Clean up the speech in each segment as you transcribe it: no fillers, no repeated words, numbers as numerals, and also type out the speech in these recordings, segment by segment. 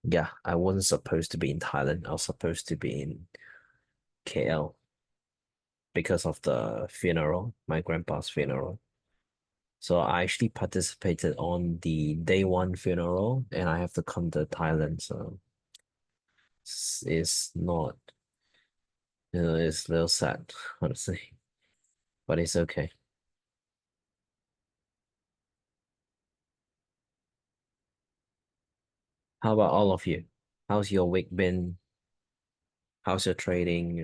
Yeah, I wasn't supposed to be in Thailand. I was supposed to be in KL because of the funeral, my grandpa's funeral. So I actually participated on the day 1 funeral and I have to come to Thailand. So it's not, it's a little sad, honestly, but it's okay. How about all of you? How's your week been? How's your trading?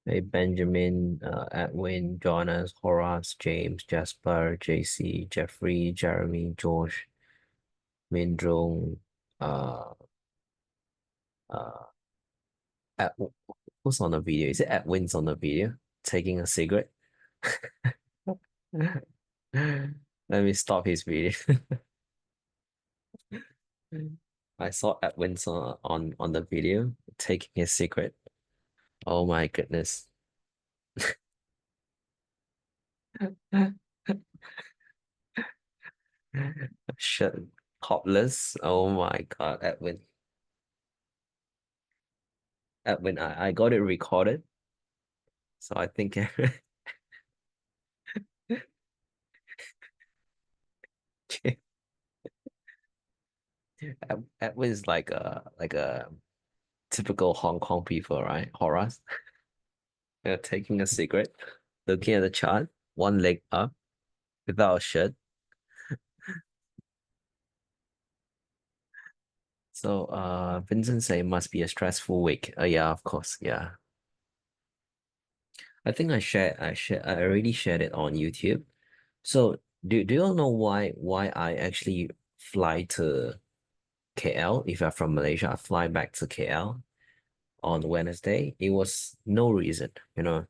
Hey, Benjamin, Edwin, Jonas, Horace, James, Jasper, JC, Jeffrey, Jeremy, George, Mindrung, uh, uh, Ed, who's on the video? Is it Edwin's on the video taking a cigarette? Let me stop his video. I saw Edwin's on the video taking his cigarette. Oh my goodness. Shit, topless. Oh my God, Edwin. Edwin, I got it recorded. So I think Edwin is like a typical Hong Kong people, right? Horace. They're taking a cigarette, looking at the chart, one leg up, without a shirt. So Vincent say it must be a stressful week. Yeah, of course. Yeah. I already shared it on YouTube. So do you all know why I actually fly to KL? If I'm from Malaysia, I fly back to KL on Wednesday. It was no reason, you know,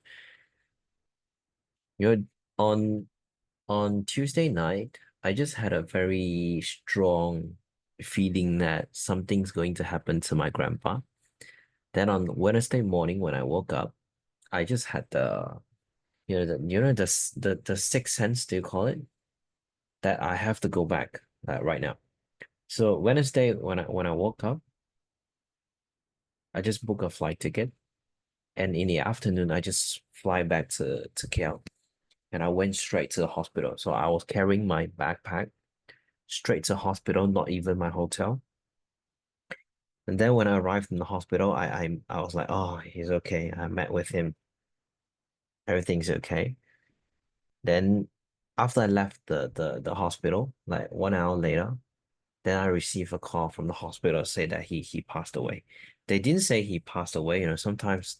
on Tuesday night, I just had a very strong feeling that something's going to happen to my grandpa. Then on Wednesday morning when I woke up, I just had the sixth sense, do you call it? That I have to go back right now. So Wednesday when I woke up, I just booked a flight ticket, and in the afternoon I just fly back to KL, and I went straight to the hospital. So I was carrying my backpack straight to hospital, not even my hotel. And then when I arrived in the hospital, I was like, oh, he's okay. I met with him. Everything's okay. Then after I left the hospital, like 1 hour later, then I received a call from the hospital say that he passed away. They didn't say he passed away. Sometimes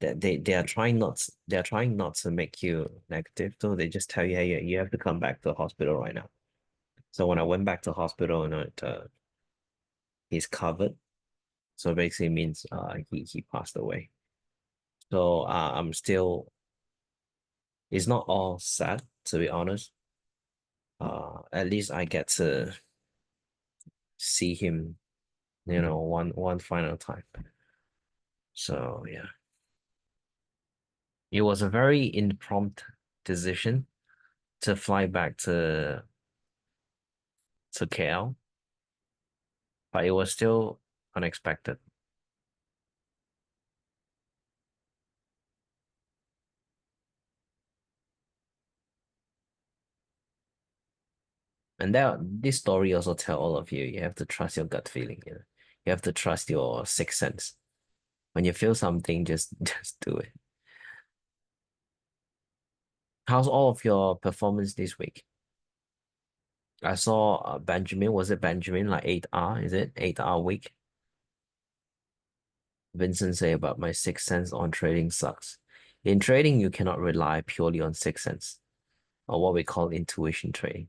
they are trying not to make you negative. So they just tell you, hey, you have to come back to the hospital right now. So when I went back to hospital, he's covered. So basically means he passed away. So I'm still, it's not all sad, to be honest. At least I get to see him, one final time. So yeah, it was a very impromptu decision to fly back to KL, but it was still unexpected. And that this story also tell all of you, you have to trust your gut feeling. You have to trust your sixth sense. When you feel something, just just do it. How's all of your performance this week? I saw Benjamin. Was it Benjamin? Like 8 hour? Is it 8 hour week? Vincent say about my sixth sense on trading sucks. In trading, you cannot rely purely on sixth sense or what we call intuition trading.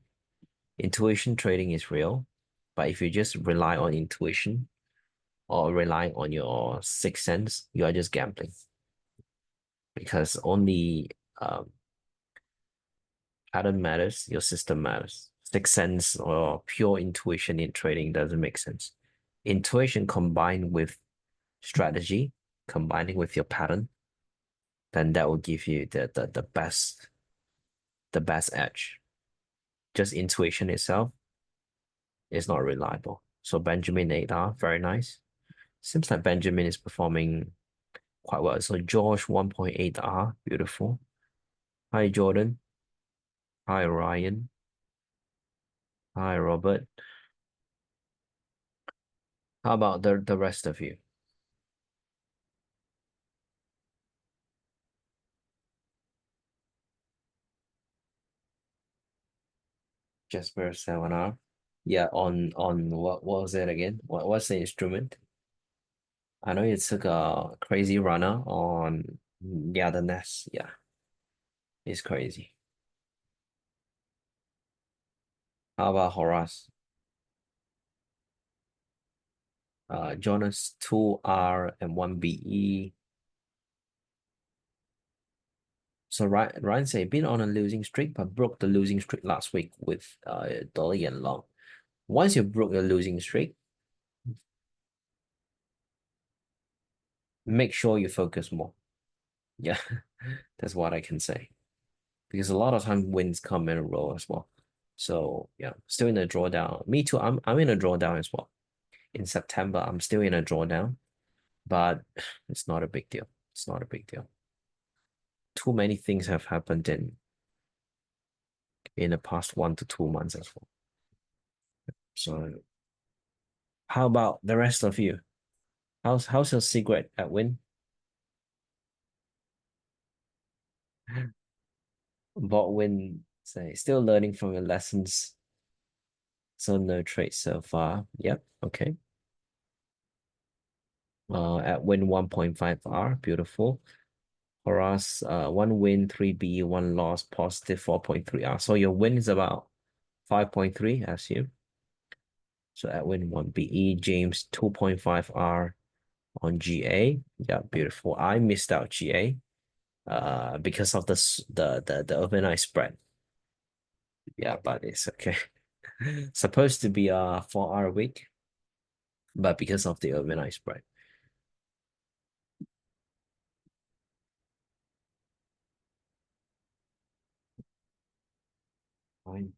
Intuition trading is real, but if you just rely on intuition or rely on your sixth sense, you are just gambling because only pattern matters, your system matters. Sixth sense or pure intuition in trading doesn't make sense. Intuition combined with strategy, combining with your pattern, then that will give you the best. the best edge. Just intuition itself is not reliable. So Benjamin 8R, very nice. Seems like Benjamin is performing quite well. So George 1.8R, beautiful. Hi Jordan. Hi Ryan. Hi Robert. How about the rest of you? Jasper 7R. Yeah, on what was it again? What's the instrument? I know it took a crazy runner on yeah the nest. Yeah, it's crazy. How about Horace? Jonas 2R and 1BE. So Ryan say been on a losing streak, but broke the losing streak last week with Dolly and Long. Once you broke your losing streak, make sure you focus more. Yeah, that's what I can say. Because a lot of time wins come in a row as well. So yeah, still in a drawdown. Me too. I'm in a drawdown as well. In September, I'm still in a drawdown, but it's not a big deal. It's not a big deal. Too many things have happened in the past 1 to 2 months as well. So how about the rest of you? How's your secret at win? Bot win, say still learning from your lessons. So no trades so far. Yep. Okay. At win 1.5R, beautiful. For us, one win, 3B, one loss, positive 4.3R. So your win is about 5.3, I assume. So at win 1BE, James 2.5R on GA. Yeah, beautiful. I missed out GA because of the overnight spread. Yeah, but it's okay. Supposed to be a 4 hour week, but because of the overnight spread. Fine.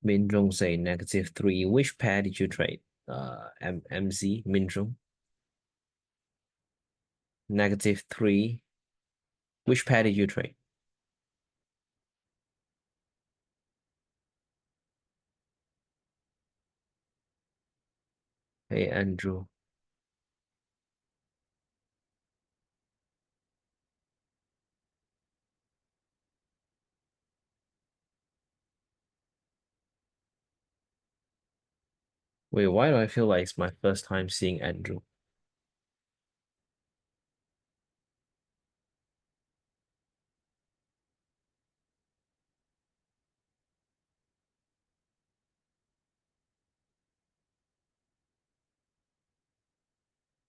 Minjong say -3. Which pair did you trade? MZ Minjong. -3. Which pair did you trade? Hey Andrew. Wait, why do I feel like it's my first time seeing Andrew?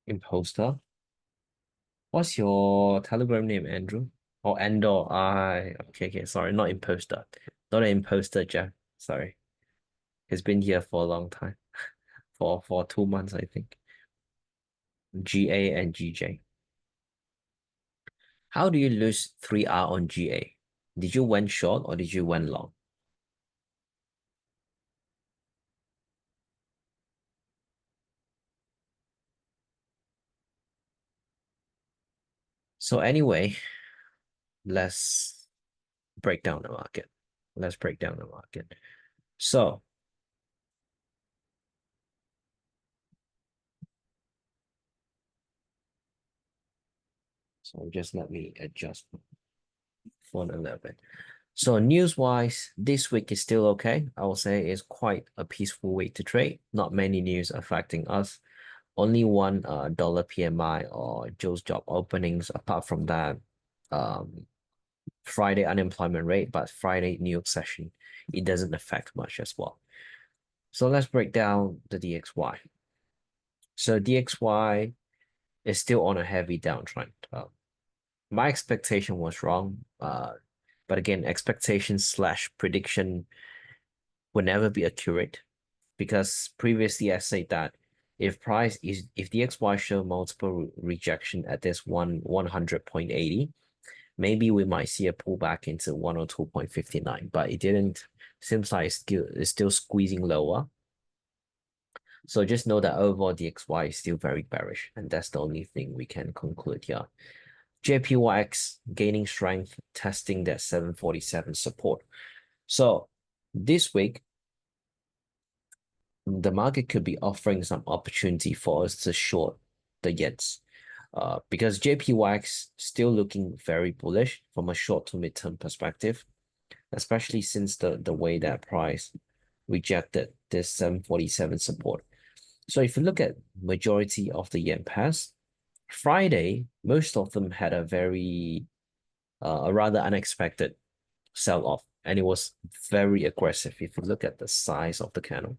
Imposter? What's your Telegram name, Andrew? Oh, Andor. Okay, sorry, not imposter. Not an imposter, Jeff. Sorry. He's been here for a long time. For 2 months, I think. GA and GJ. How do you lose 3R on GA? Did you went short or did you went long? So anyway, let's break down the market. Let's break down the market. So just let me adjust for a little bit. So news-wise, this week is still okay. I will say it's quite a peaceful week to trade. Not many news affecting us. Only one dollar PMI or Joe's job openings. Apart from that, um, Friday unemployment rate, but Friday New York session, it doesn't affect much as well. So let's break down the DXY. So DXY is still on a heavy downtrend. My expectation was wrong. But again, expectation slash prediction will never be accurate because previously I said that if the XY show multiple rejection at this 100.80, maybe we might see a pullback into 102.59, but it didn't. Seems like it's still squeezing lower. So just know that overall DXY is still very bearish, and that's the only thing we can conclude here. JPYX gaining strength, testing that 747 support. So this week, the market could be offering some opportunity for us to short the yens. Because JPYX still looking very bullish from a short to midterm perspective, especially since the way that price rejected this 747 support. So if you look at majority of the yen pairs, Friday, most of them had a rather unexpected sell-off, and it was very aggressive. If you look at the size of the candle,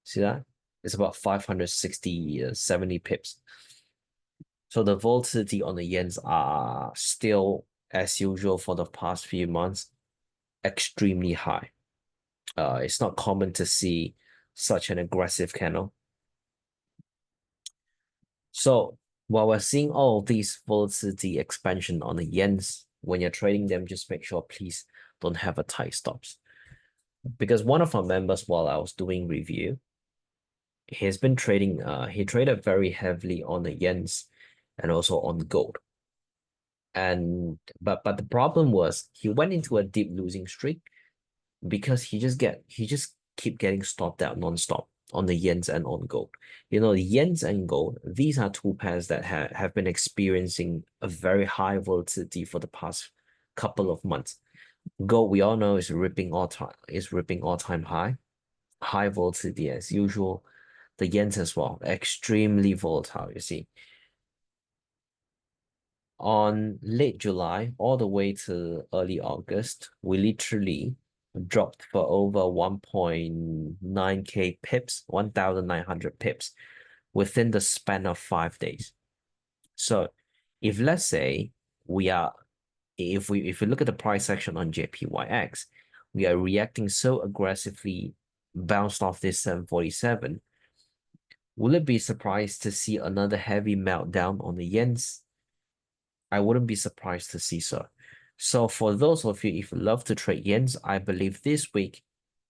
see that? It's about 560, 70 pips. So the volatility on the yens are still, as usual for the past few months, extremely high. It's not common to see such an aggressive candle. So while we're seeing all of these volatility expansion on the yens, when you're trading them, just make sure please don't have a tight stops. Because one of our members, while I was doing review, he's been trading, he traded very heavily on the yens and also on gold. But the problem was he went into a deep losing streak because he just keep getting stopped out nonstop on the yens and on gold. You know, the yens and gold, these are two pairs that have been experiencing a very high volatility for the past couple of months. Gold, we all know, is ripping all-time high volatility as usual. The yens as well, extremely volatile, you see. On late July all the way to early August, we literally dropped for over 1.9k pips, 1,900 pips within the span of 5 days. So if let's say if we look at the price action on JPYX, we are reacting so aggressively, bounced off this 747. Will it be surprised to see another heavy meltdown on the yens? I wouldn't be surprised to see so. So for those of you, if you love to trade yens, I believe this week,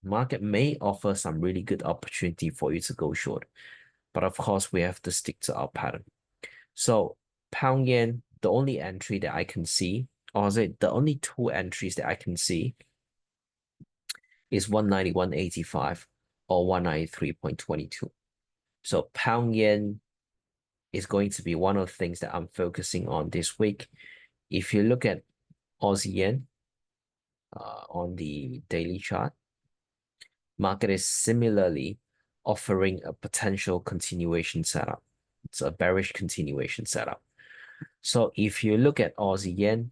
market may offer some really good opportunity for you to go short. But of course, we have to stick to our pattern. So pound yen, the only entry that I can see, or is it the only two entries that I can see is 191.85 or 193.22. So pound yen is going to be one of the things that I'm focusing on this week. If you look at Aussie yen on the daily chart, market is similarly offering a potential continuation setup. It's a bearish continuation setup. So if you look at Aussie yen,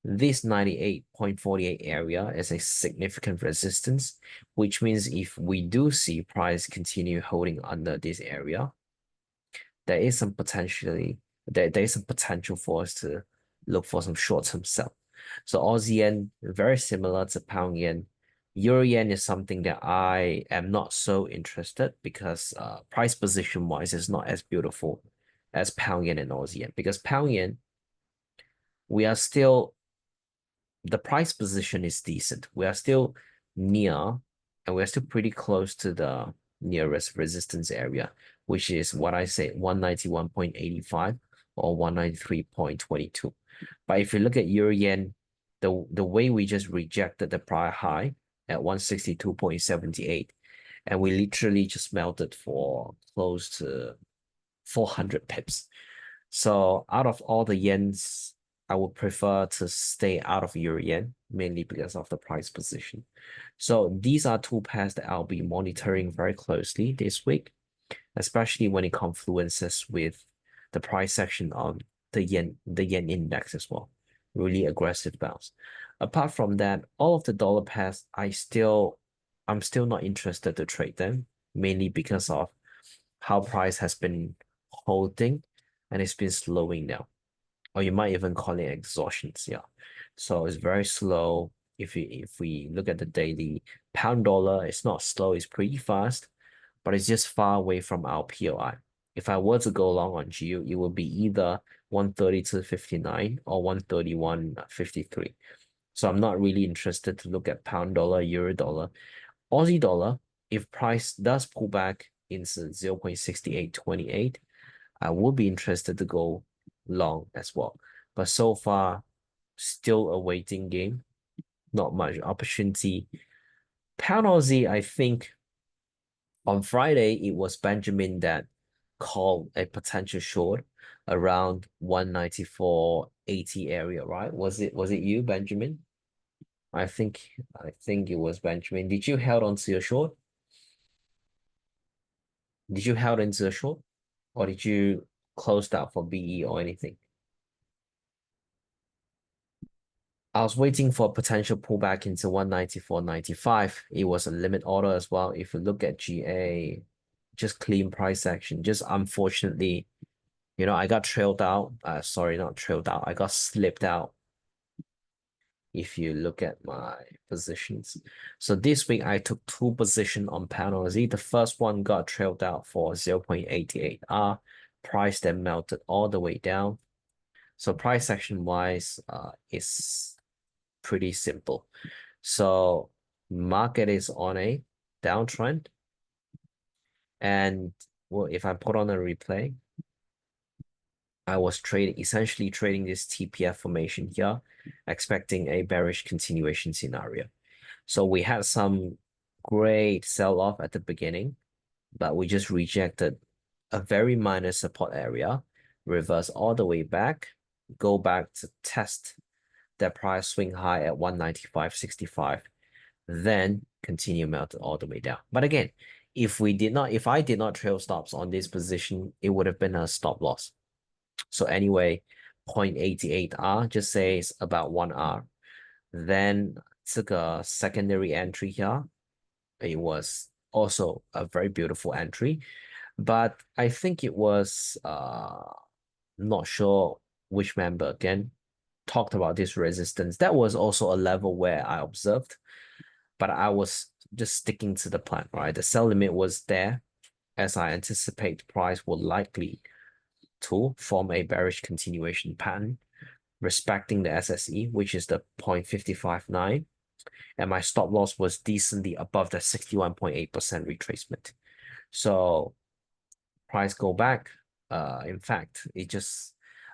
this 98.48 area is a significant resistance, which means if we do see price continue holding under this area, there is some potential for us to look for some short-term sell. So Aussie yen, very similar to pound yen. Euro yen is something that I am not so interested because price position wise is not as beautiful as pound yen and Aussie yen. Because pound yen, we are still, the price position is decent. We are still near, and we're still pretty close to the nearest resistance area, which is what I say, 191.85 or 193.22. But if you look at Euro yen, the way we just rejected the prior high at 162.78, and we literally just melted for close to 400 pips. So out of all the yens, I would prefer to stay out of Euro yen, mainly because of the price position. So these are two pairs that I'll be monitoring very closely this week, especially when it confluences with the price section on the yen index as well. Really aggressive bounce. Apart from that, all of the dollar pairs, I'm still not interested to trade them, mainly because of how price has been holding and it's been slowing down. Or you might even call it exhaustions. Yeah. So it's very slow. If we look at the daily pound dollar, it's not slow, it's pretty fast. but it's just far away from our POI. If I were to go long on GU, it would be either 132.59 or 131.53. So I'm not really interested to look at pound dollar, euro dollar, Aussie dollar. If price does pull back into 0.6828, I would be interested to go long as well. But so far, still a waiting game, not much opportunity. Pound Aussie, I think on Friday, it was Benjamin that called a potential short around 194.80 area, right? Was it you, Benjamin? I think it was Benjamin. Did you held on to your short? Did you held into a short? Or did you close out for BE or anything? I was waiting for a potential pullback into 194.95. It was a limit order as well. If you look at GA, just clean price action. Just unfortunately, I got trailed out. Sorry, not trailed out. I got slipped out if you look at my positions. So this week I took two positions on pound Aussie. The first one got trailed out for 0.88 R. Price then melted all the way down. So price action wise, it's pretty simple. So market is on a downtrend. And well, if I put on a replay, I was essentially trading this TPF formation here, expecting a bearish continuation scenario. So we had some great sell-off at the beginning, but we just rejected a very minor support area, reverse all the way back, go back to test that price swing high at 195.65, then continue melted all the way down. But again, if I did not trail stops on this position, it would have been a stop loss. So anyway, 0.88 R just says about 1 R. Then 这个 secondary entry here, it was also a very beautiful entry, but I think it was not sure which member again talked about this resistance. That was also a level where I observed, but I was just sticking to the plan, right? The sell limit was there as I anticipate price will likely to form a bearish continuation pattern, respecting the SSE, which is the 0.559. And my stop loss was decently above the 61.8% retracement. So price go back. In fact,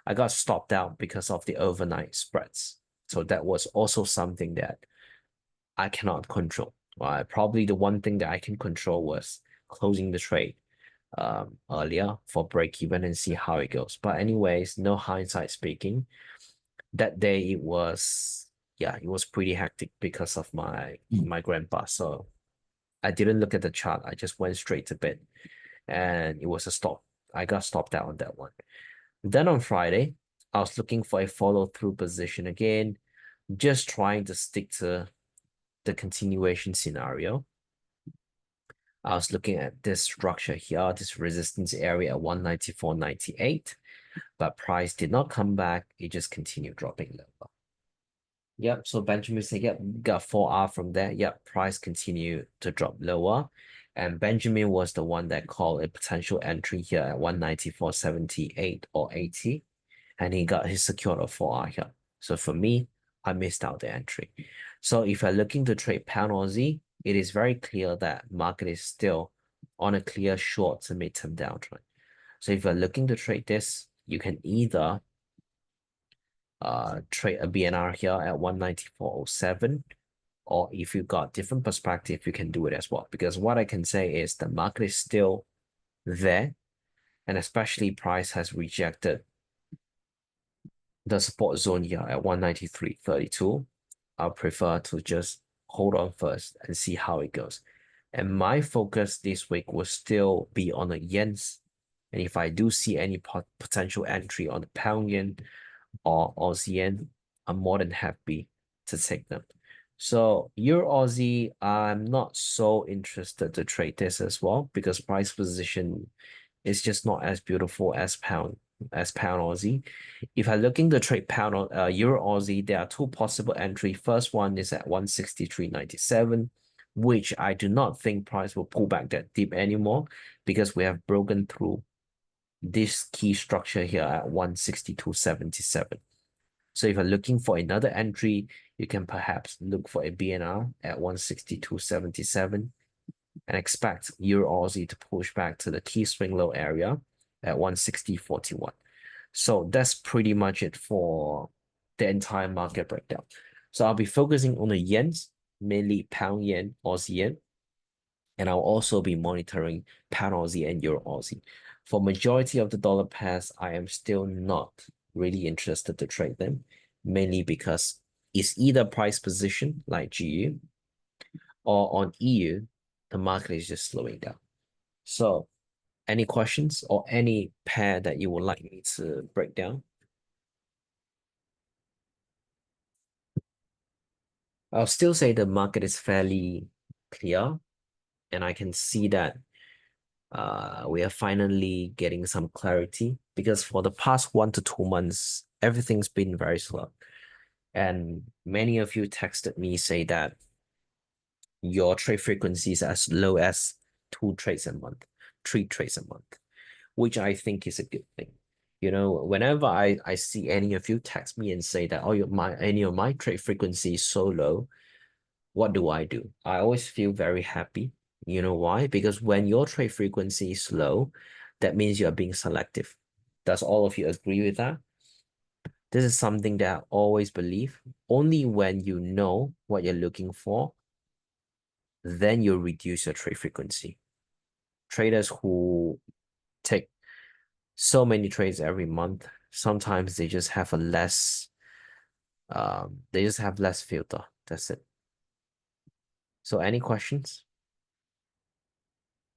I got stopped out because of the overnight spreads. So that was also something that I cannot control. Probably the one thing that I can control was closing the trade earlier for break even and see how it goes. But anyways, no hindsight speaking, that day it was pretty hectic because of my grandpa. So I didn't look at the chart. I just went straight to bed, and it was a stop. I got stopped out on that one. Then on Friday, I was looking for a follow-through position again, just trying to stick to the continuation scenario. I was looking at this structure here, this resistance area at 194.98, but price did not come back. It just continued dropping lower. Yep, so Benjamin said, yep, got 4R from there. Yep, price continued to drop lower. And Benjamin was the one that called a potential entry here at 194.78 or 80. And he secured a 4R here. So for me, I missed out the entry. So if you're looking to trade pound Aussie, it is very clear that market is still on a clear short to mid-term downtrend. So if you're looking to trade this, you can either trade a BNR here at 194.07, or if you've got different perspective, you can do it as well. Because what I can say is the market is still there, and especially price has rejected the support zone here at 193.32. I'll prefer to just hold on first and see how it goes. And my focus this week will still be on the yens. And if I do see any potential entry on the pound yen or Aussie yen, I'm more than happy to take them. So Euro Aussie, I'm not so interested to trade this as well because price position is just not as beautiful as pound Aussie. If I'm looking to trade pound Euro Aussie, there are two possible entry. First one is at 163.97, which I do not think price will pull back that deep anymore because we have broken through this key structure here at 162.77. So if you're looking for another entry, you can perhaps look for a BNR at 162.77 and expect Euro Aussie to push back to the key swing low area at 160.41. So that's pretty much it for the entire market breakdown. So I'll be focusing on the yens, mainly pound yen, Aussie yen, and I'll also be monitoring pound Aussie and Euro Aussie. For majority of the dollar pairs, I am still not really interested to trade them, mainly because it's either price position like GU or on EU, the market is just slowing down. So any questions or any pair that you would like me to break down? I'll still say the market is fairly clear, and I can see that we are finally getting some clarity because for the past 1 to 2 months, everything's been very slow. And many of you texted me say that your trade frequency is as low as 2 trades a month, 3 trades a month, which I think is a good thing. You know, whenever I see any of you text me and say that, oh, any of my trade frequency is so low, what do? I always feel very happy. You know why? Because when your trade frequency is low, that means you're being selective. Does all of you agree with that? This is something that I always believe. Only when you know what you're looking for, then you reduce your trade frequency. Traders who take so many trades every month, sometimes they just have less filter. That's it. So any questions?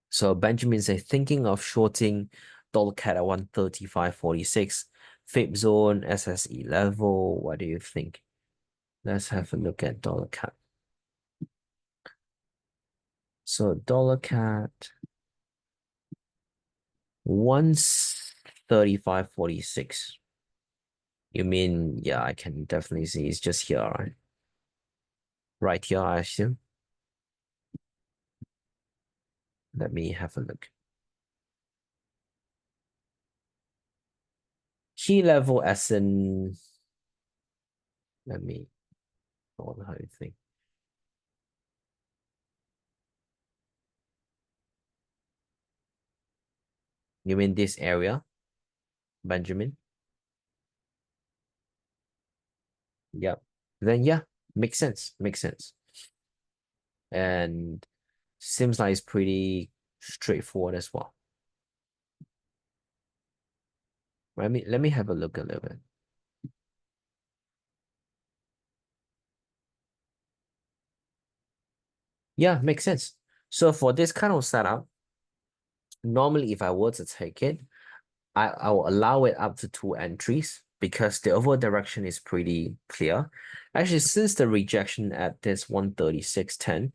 So Benjamin says, thinking of shorting dollar cat at 135.46, FIB zone, SSE level. What do you think? Let's have a look at dollar cat. So dollar cat 135.46. You mean, yeah, I can definitely see it's just here, right? Right here, I assume. Let me have a look. Key level as in, let me, hold on, how do you think? You mean this area, Benjamin? Yep. Then yeah, makes sense. Makes sense. And seems like it's pretty straightforward as well. Let me have a look a little bit. Yeah, makes sense. So for this kind of setup, normally if I were to take it, I will allow it up to 2 entries because the overall direction is pretty clear. Actually, since the rejection at this 136.10,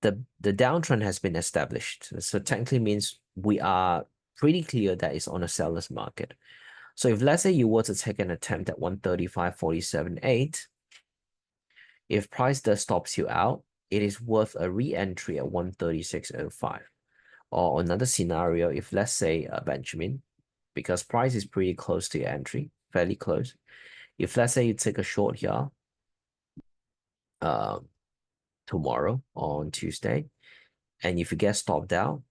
the downtrend has been established. So technically means we are pretty clear that it's on a seller's market. So if let's say you were to take an attempt at 135.47.8, if price does stops you out, it is worth a re-entry at 136.05. Or another scenario, if let's say Benjamin, because price is pretty close to your entry, fairly close. If let's say you take a short here, uh, tomorrow on Tuesday, and if you get stopped out,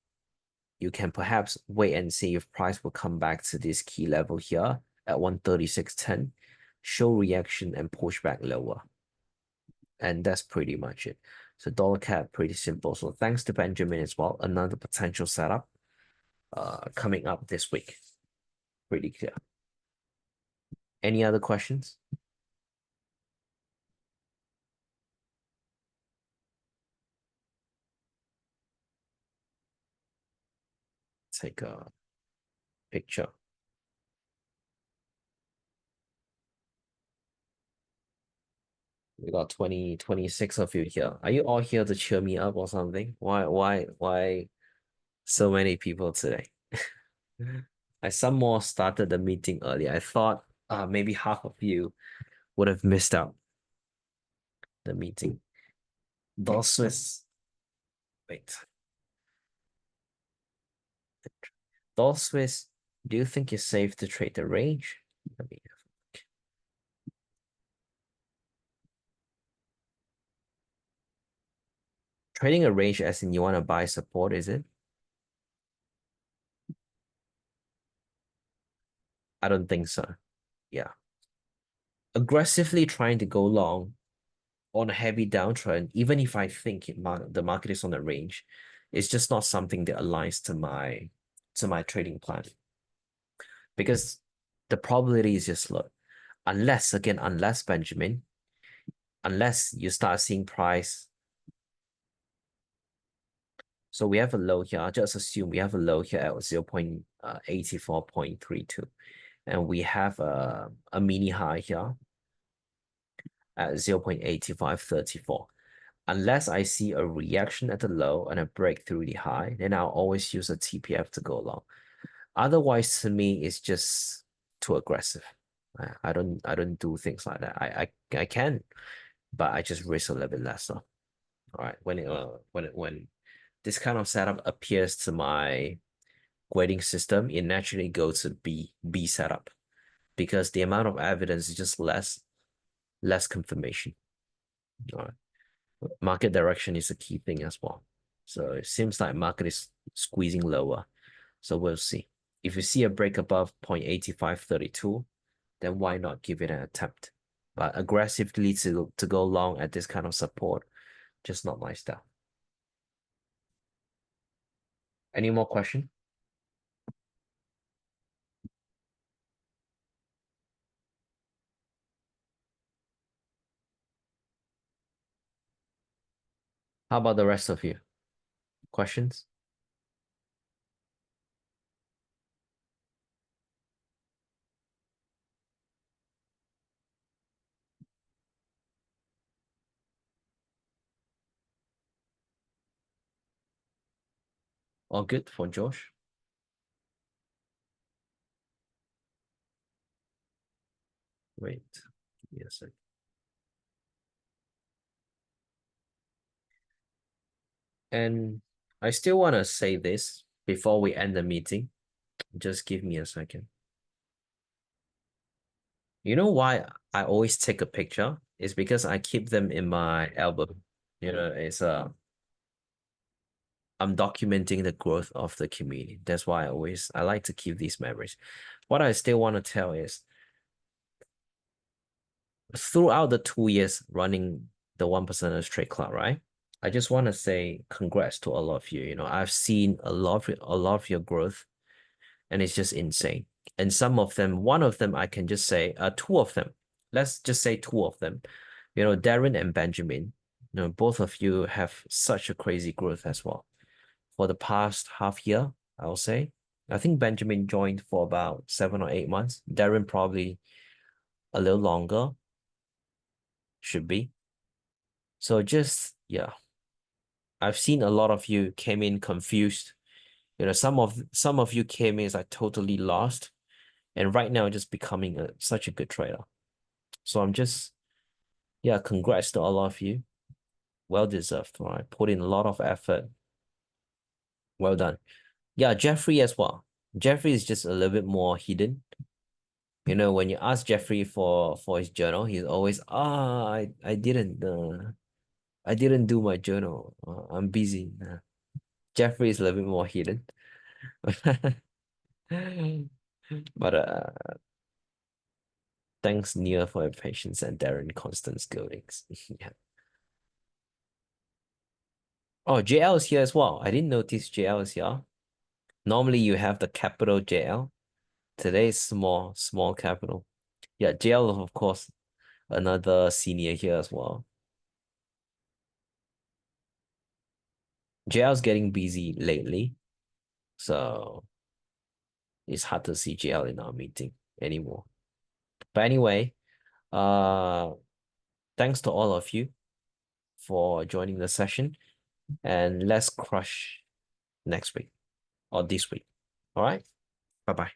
you can perhaps wait and see if price will come back to this key level here at 136.10, show reaction and push back lower. And that's pretty much it. So dollar cap, pretty simple. So thanks to Benjamin as well. Another potential setup coming up this week. Pretty clear. Any other questions? Take a picture. We got 26 of you here. Are you all here to cheer me up or something? Why so many people today? I some more started the meeting early. I thought maybe half of you would have missed out the meeting. The Swiss. Wait. The Swiss. Do you think it's safe to trade the range? Let me trading a range as in you want to buy support, is it? I don't think so. Yeah. Aggressively trying to go long on a heavy downtrend, even if I think the market is on a range, it's just not something that aligns to my trading plan because the probability is just low. Unless again, unless Benjamin, unless you start seeing price. So we have a low here. I'll just assume we have a low here at 0.84.32. And we have a mini high here at 0.8534. Unless I see a reaction at the low and a break through the high, then I'll always use a TPF to go long. Otherwise, to me, it's just too aggressive. I don't do things like that. I can, but I just risk a little bit less. So, all right, when this kind of setup appears to my grading system, it naturally goes to B setup because the amount of evidence is just less confirmation. All right. Market direction is a key thing as well. So it seems like market is squeezing lower. So we'll see. If you see a break above 0.8532, then why not give it an attempt? But aggressively to go long at this kind of support, just not my style. Any more question? How about the rest of you? Questions? All good for Josh? Wait, give me a sec. And I still want to say this before we end the meeting. Just give me a second. You know why I always take a picture? It's because I keep them in my album. It's I'm documenting the growth of the community. That's why I like to keep these memories. What I still want to tell is throughout the 2 years running the 1%ers Trade Club, right? I just want to say congrats to all of you. I've seen a lot of your growth, and it's just insane. And some of them, one of them, I can just say, two of them. Let's just say two of them. Darren and Benjamin. Both of you have such a crazy growth as well. For the past half year, I'll say. I think Benjamin joined for about 7 or 8 months. Darren probably a little longer, should be. So just yeah, I've seen a lot of you came in confused. Some of you came in as like totally lost, and right now just becoming such a good trader. So I'm just yeah, congrats to all of you. Well deserved. All right, put in a lot of effort. Well done. Yeah, Jeffrey as well. Jeffrey is just a little bit more hidden. When you ask Jeffrey for his journal, he's always I didn't do my journal. I'm busy. Jeffrey is a little bit more hidden. But thanks Nia for your patience and Darren constant scoldings. Yeah. Oh, JL is here as well. I didn't notice JL is here. Normally you have the capital JL. Today is small capital. Yeah, JL of course, another senior here as well. JL's getting busy lately, so it's hard to see JL in our meeting anymore. But anyway, uh, thanks to all of you for joining the session, and let's crush next week or this week. All right, bye bye.